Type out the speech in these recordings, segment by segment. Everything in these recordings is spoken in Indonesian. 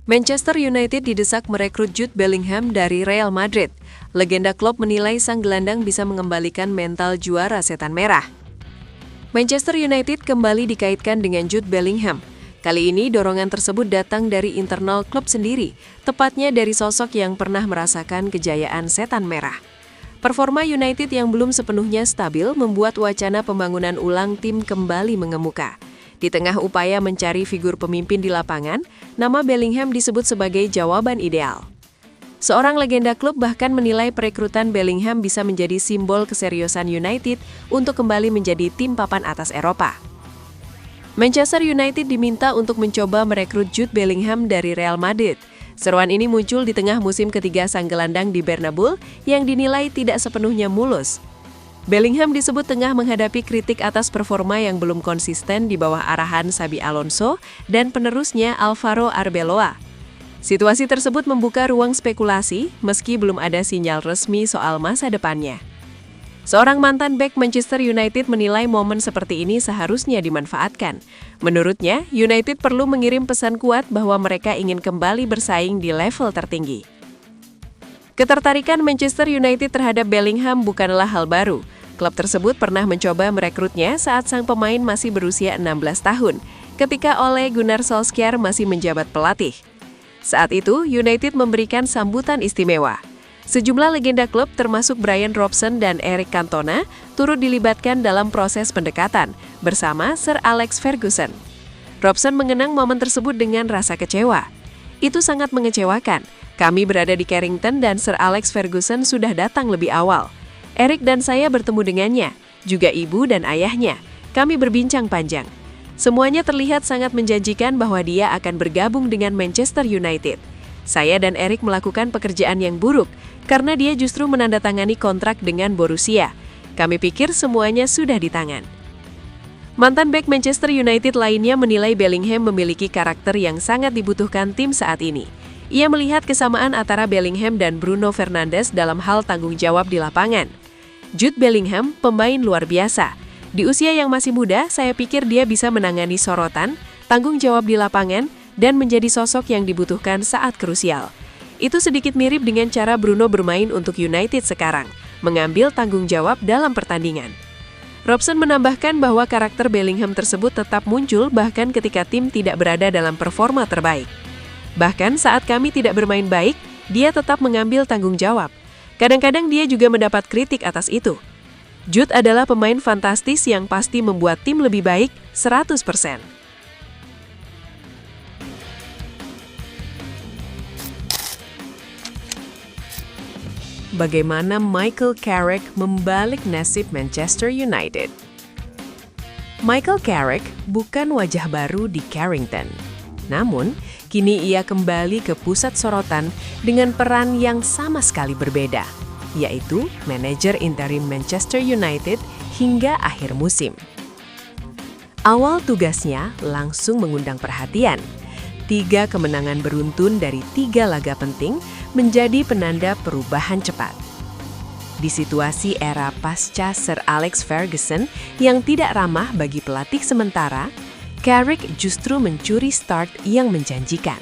Manchester United didesak merekrut Jude Bellingham dari Real Madrid. Legenda klub menilai sang gelandang bisa mengembalikan mental juara setan merah. Manchester United kembali dikaitkan dengan Jude Bellingham. Kali ini dorongan tersebut datang dari internal klub sendiri, tepatnya dari sosok yang pernah merasakan kejayaan setan merah. Performa United yang belum sepenuhnya stabil membuat wacana pembangunan ulang tim kembali mengemuka. Di tengah upaya mencari figur pemimpin di lapangan, nama Bellingham disebut sebagai jawaban ideal. Seorang legenda klub bahkan menilai perekrutan Bellingham bisa menjadi simbol keseriusan United untuk kembali menjadi tim papan atas Eropa. Manchester United diminta untuk mencoba merekrut Jude Bellingham dari Real Madrid. Seruan ini muncul di tengah musim ketiga sang gelandang di Bernabeu yang dinilai tidak sepenuhnya mulus. Bellingham disebut tengah menghadapi kritik atas performa yang belum konsisten di bawah arahan Xabi Alonso dan penerusnya Alvaro Arbeloa. Situasi tersebut membuka ruang spekulasi meski belum ada sinyal resmi soal masa depannya. Seorang mantan bek Manchester United menilai momen seperti ini seharusnya dimanfaatkan. Menurutnya, United perlu mengirim pesan kuat bahwa mereka ingin kembali bersaing di level tertinggi. Ketertarikan Manchester United terhadap Bellingham bukanlah hal baru. Klub tersebut pernah mencoba merekrutnya saat sang pemain masih berusia 16 tahun, ketika Ole Gunnar Solskjaer masih menjabat pelatih. Saat itu, United memberikan sambutan istimewa. Sejumlah legenda klub termasuk Brian Robson dan Eric Cantona turut dilibatkan dalam proses pendekatan bersama Sir Alex Ferguson. Robson mengenang momen tersebut dengan rasa kecewa. Itu sangat mengecewakan. Kami berada di Carrington dan Sir Alex Ferguson sudah datang lebih awal. Eric dan saya bertemu dengannya, juga ibu dan ayahnya. Kami berbincang panjang. Semuanya terlihat sangat menjanjikan bahwa dia akan bergabung dengan Manchester United. Saya dan Eric melakukan pekerjaan yang buruk, karena dia justru menandatangani kontrak dengan Borussia. Kami pikir semuanya sudah di tangan. Mantan bek Manchester United lainnya menilai Bellingham memiliki karakter yang sangat dibutuhkan tim saat ini. Ia melihat kesamaan antara Bellingham dan Bruno Fernandes dalam hal tanggung jawab di lapangan. Jude Bellingham, pemain luar biasa. Di usia yang masih muda, saya pikir dia bisa menangani sorotan, tanggung jawab di lapangan, dan menjadi sosok yang dibutuhkan saat krusial. Itu sedikit mirip dengan cara Bruno bermain untuk United sekarang, mengambil tanggung jawab dalam pertandingan. Robson menambahkan bahwa karakter Bellingham tersebut tetap muncul bahkan ketika tim tidak berada dalam performa terbaik. Bahkan saat kami tidak bermain baik, dia tetap mengambil tanggung jawab. Kadang-kadang dia juga mendapat kritik atas itu. Jude adalah pemain fantastis yang pasti membuat tim lebih baik 100%. Bagaimana Michael Carrick membalik nasib Manchester United? Michael Carrick bukan wajah baru di Carrington. Namun, kini ia kembali ke pusat sorotan dengan peran yang sama sekali berbeda, yaitu manajer interim Manchester United hingga akhir musim. Awal tugasnya langsung mengundang perhatian. 3 kemenangan beruntun dari 3 laga penting menjadi penanda perubahan cepat. Di situasi era pasca Sir Alex Ferguson yang tidak ramah bagi pelatih sementara, Carrick justru mencuri start yang menjanjikan.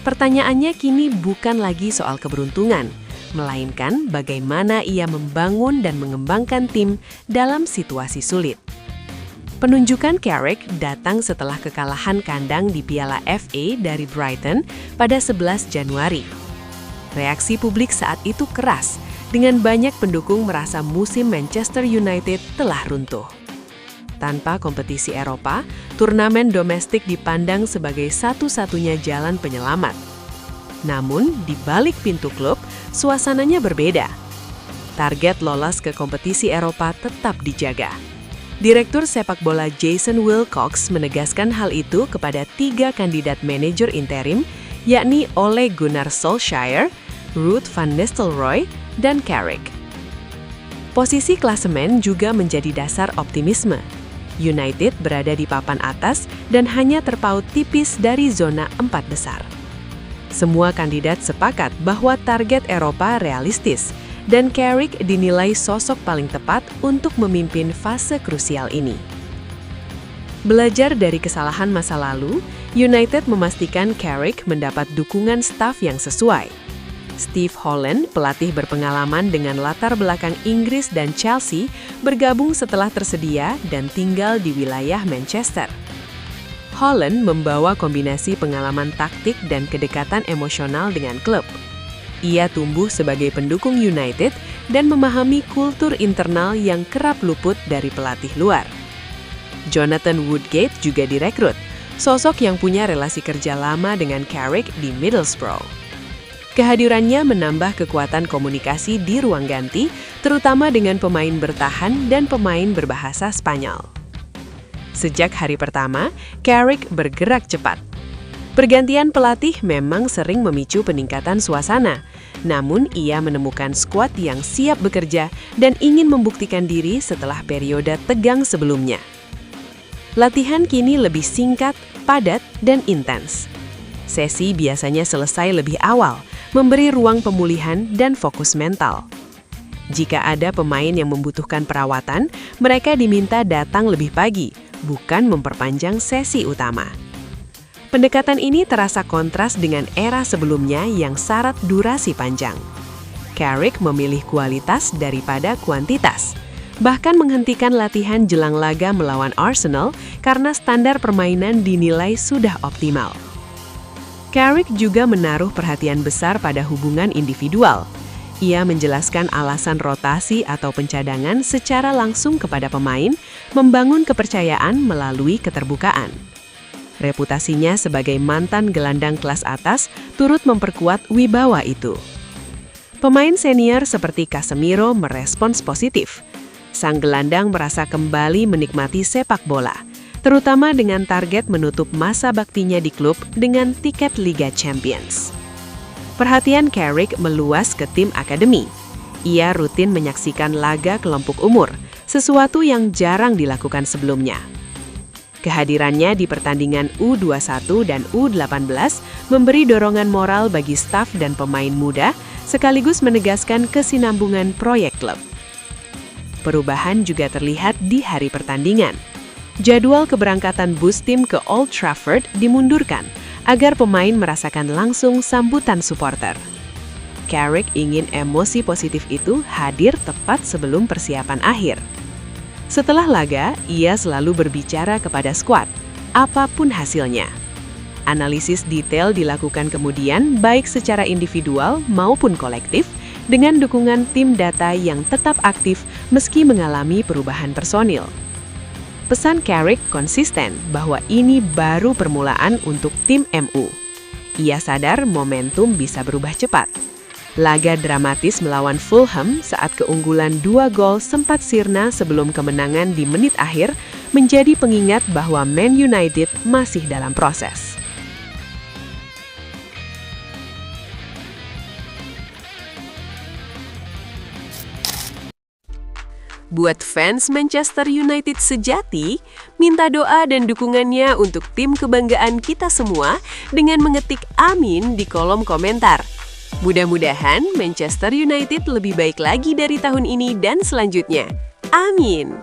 Pertanyaannya kini bukan lagi soal keberuntungan, melainkan bagaimana ia membangun dan mengembangkan tim dalam situasi sulit. Penunjukan Carrick datang setelah kekalahan kandang di Piala FA dari Brighton pada 11 Januari. Reaksi publik saat itu keras, dengan banyak pendukung merasa musim Manchester United telah runtuh. Tanpa kompetisi Eropa, turnamen domestik dipandang sebagai satu-satunya jalan penyelamat. Namun, di balik pintu klub, suasananya berbeda. Target lolos ke kompetisi Eropa tetap dijaga. Direktur sepak bola Jason Wilcox menegaskan hal itu kepada 3 kandidat manajer interim, yakni Ole Gunnar Solskjaer, Ruud van Nistelrooy, dan Carrick. Posisi klasemen juga menjadi dasar optimisme. United berada di papan atas dan hanya terpaut tipis dari zona 4 besar. Semua kandidat sepakat bahwa target Eropa realistis, dan Carrick dinilai sosok paling tepat untuk memimpin fase krusial ini. Belajar dari kesalahan masa lalu, United memastikan Carrick mendapat dukungan staf yang sesuai. Steve Holland, pelatih berpengalaman dengan latar belakang Inggris dan Chelsea, bergabung setelah tersedia dan tinggal di wilayah Manchester. Holland membawa kombinasi pengalaman taktik dan kedekatan emosional dengan klub. Ia tumbuh sebagai pendukung United dan memahami kultur internal yang kerap luput dari pelatih luar. Jonathan Woodgate juga direkrut, sosok yang punya relasi kerja lama dengan Carrick di Middlesbrough. Kehadirannya menambah kekuatan komunikasi di ruang ganti, terutama dengan pemain bertahan dan pemain berbahasa Spanyol. Sejak hari pertama, Carrick bergerak cepat. Pergantian pelatih memang sering memicu peningkatan suasana, namun ia menemukan skuad yang siap bekerja dan ingin membuktikan diri setelah periode tegang sebelumnya. Latihan kini lebih singkat, padat, dan intens. Sesi biasanya selesai lebih awal, memberi ruang pemulihan dan fokus mental. Jika ada pemain yang membutuhkan perawatan, mereka diminta datang lebih pagi, bukan memperpanjang sesi utama. Pendekatan ini terasa kontras dengan era sebelumnya yang syarat durasi panjang. Carrick memilih kualitas daripada kuantitas, bahkan menghentikan latihan jelang laga melawan Arsenal karena standar permainan dinilai sudah optimal. Carrick juga menaruh perhatian besar pada hubungan individual. Ia menjelaskan alasan rotasi atau pencadangan secara langsung kepada pemain, membangun kepercayaan melalui keterbukaan. Reputasinya sebagai mantan gelandang kelas atas turut memperkuat wibawa itu. Pemain senior seperti Casemiro merespons positif. Sang gelandang merasa kembali menikmati sepak bola, terutama dengan target menutup masa baktinya di klub dengan tiket Liga Champions. Perhatian Carrick meluas ke tim akademi. Ia rutin menyaksikan laga kelompok umur, sesuatu yang jarang dilakukan sebelumnya. Kehadirannya di pertandingan U21 dan U18 memberi dorongan moral bagi staf dan pemain muda, sekaligus menegaskan kesinambungan proyek klub. Perubahan juga terlihat di hari pertandingan. Jadwal keberangkatan bus tim ke Old Trafford dimundurkan agar pemain merasakan langsung sambutan supporter. Carrick ingin emosi positif itu hadir tepat sebelum persiapan akhir. Setelah laga, ia selalu berbicara kepada skuad, apapun hasilnya. Analisis detail dilakukan kemudian baik secara individual maupun kolektif dengan dukungan tim data yang tetap aktif meski mengalami perubahan personil. Pesan Carrick konsisten bahwa ini baru permulaan untuk tim MU. Ia sadar momentum bisa berubah cepat. Laga dramatis melawan Fulham saat keunggulan 2 gol sempat sirna sebelum kemenangan di menit akhir menjadi pengingat bahwa Man United masih dalam proses. Buat fans Manchester United sejati, minta doa dan dukungannya untuk tim kebanggaan kita semua dengan mengetik amin di kolom komentar. Mudah-mudahan Manchester United lebih baik lagi dari tahun ini dan selanjutnya. Amin.